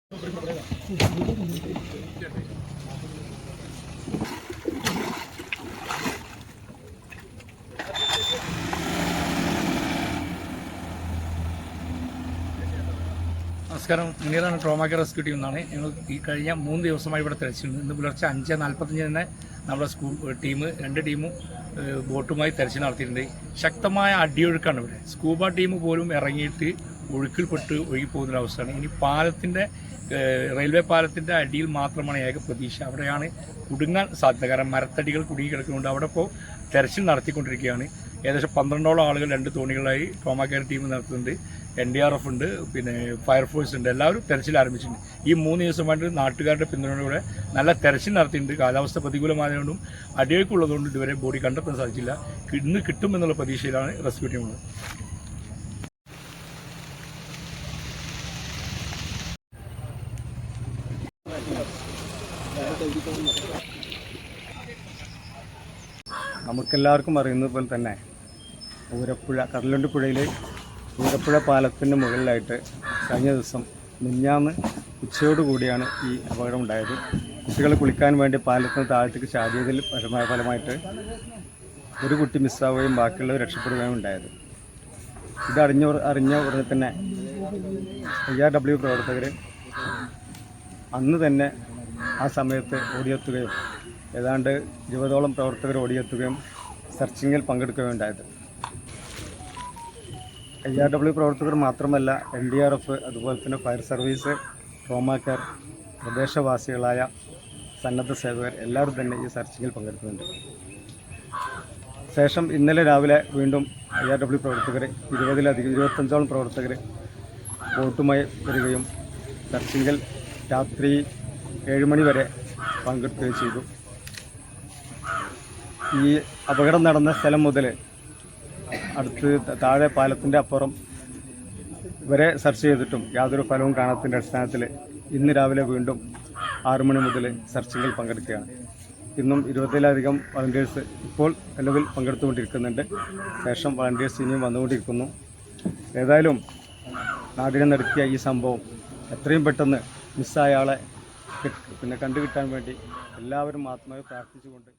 നമസ്കാരം, മുനീറാണ് trauma care rescue team എന്നാണ്. ഞങ്ങൾ ഈ കഴിഞ്ഞ 3 ദിവസമായി ഇവിടെ തെരച്ചിലുണ്ട്. ഇന്ന് പുലർച്ചെ 5:45 തന്നെ നമ്മുടെ ടീം 2 ടീമും ബോട്ടുമായി തെരച്ചിൽ നടത്തിയിട്ടുണ്ട്. ശക്തമായ അടിയൊഴുക്കാണ് ഇവിടെ. സ്കൂബ ടീം പോലും ഇറങ്ങിയിട്ട് ഒഴുക്കിൽപ്പെട്ട് ഒഴുകിപ്പോകുന്നൊരവസ്ഥയാണ്. ഇനി റെയിൽവേ പാലത്തിൻ്റെ അടിയിൽ മാത്രമാണ് ഏക പ്രതീക്ഷ. അവിടെയാണ് കുടുങ്ങാൻ സാധ്യത. കാരണം മരത്തടികൾ കുടുങ്ങി കിടക്കുന്നുണ്ട്. അവിടെ ഇപ്പോൾ തെരച്ചിൽ നടത്തിക്കൊണ്ടിരിക്കുകയാണ്. ഏകദേശം 12ഓളം ആളുകൾ 2 തോണികളായി ട്രോമാ കെയർ ടീം നടത്തുന്നുണ്ട്. NDRF ഉണ്ട്, പിന്നെ ഫയർഫോഴ്സ് ഉണ്ട്. എല്ലാവരും തെരച്ചിൽ ആരംഭിച്ചിട്ടുണ്ട്. ഈ 3 ദിവസമായിട്ട് നാട്ടുകാരുടെ പിന്തുണയോടെ നല്ല തെരച്ചിൽ നടത്തിയിട്ടുണ്ട്. കാലാവസ്ഥ പ്രതികൂലമായതുകൊണ്ടും അടിയൊഴുക്കുള്ളതുകൊണ്ടും ഇതുവരെ ബോഡി കണ്ടെത്താൻ സാധിച്ചില്ല. ഇന്ന് കിട്ടുമെന്നുള്ള പ്രതീക്ഷയിലാണ് റെസ്ക്യൂ ടീമുള്ളത്. നമുക്കെല്ലാവർക്കും അറിയുന്നത് പോലെ തന്നെ ഊരപ്പുഴ കടലുണ്ടി പുഴയിലെ ഊരപ്പുഴ പാലത്തിൻ്റെ മുകളിലായിട്ട് കഴിഞ്ഞ ദിവസം മിഞ്ഞാന്ന് ഉച്ചയോടുകൂടിയാണ് ഈ അപകടം ഉണ്ടായത്. കുട്ടികൾ കുളിക്കാൻ വേണ്ടി പാലത്തിന് താഴത്തേക്ക് ചാടിയതിൽ ഫലമായിട്ട് ഒരു കുട്ടി മിസ്സാവുകയും ബാക്കിയുള്ളവർ രക്ഷപ്പെടുകയും ഉണ്ടായത്. ഇത് അറിഞ്ഞ ഉടനെ തന്നെ IRW പ്രവർത്തകർ അന്ന് തന്നെ ആ സമയത്ത് ഓടിയെത്തുകയും ഏതാണ്ട് 20ഓളം പ്രവർത്തകർ ഓടിയെത്തുകയും സെർച്ചിങ്ങിൽ പങ്കെടുക്കുകയും ഉണ്ടായത്. IRW പ്രവർത്തകർ മാത്രമല്ല, NDRF, അതുപോലെ തന്നെ ഫയർ സർവീസ്, ട്രോമാ കെയർ, പ്രദേശവാസികളായ സന്നദ്ധ സേവകർ എല്ലാവരും തന്നെ ഈ സെർച്ചിങ്ങിൽ പങ്കെടുക്കുന്നുണ്ട്. ശേഷം ഇന്നലെ രാവിലെ വീണ്ടും IRW പ്രവർത്തകർ 25ഓളം പ്രവർത്തകർ ബോട്ടുമായി വരികയും സെർച്ചിങ്ങിൽ രാത്രി 7 മണി വരെ പങ്കെടുക്കുകയും ചെയ്തു. ഈ അപകടം നടന്ന സ്ഥലം മുതൽ അടുത്ത് താഴെ പാലത്തിൻ്റെ അപ്പുറം വരെ സെർച്ച് ചെയ്തിട്ടും യാതൊരു ഫലവും കാണാത്തതിൻ്റെ അടിസ്ഥാനത്തിൽ ഇന്ന് രാവിലെ വീണ്ടും 6 മണി മുതൽ സെർച്ചിങ്ങിൽ പങ്കെടുക്കുകയാണ്. ഇന്നും 20ലധികം വളണ്ടിയേഴ്സ് ഇപ്പോൾ നിലവിൽ പങ്കെടുത്തുകൊണ്ടിരിക്കുന്നുണ്ട്. ശേഷം വളണ്ടിയേഴ്സ് ഇനിയും വന്നുകൊണ്ടിരിക്കുന്നു. ഏതായാലും നാടിനെ നടുക്കിയ ഈ സംഭവം എത്രയും പെട്ടെന്ന് മിസ്സായ ആളെ കണ്ടുകിട്ടാൻ വേണ്ടി എല്ലാവരും ആത്മാവ് പ്രാർത്ഥിച്ചുകൊണ്ട്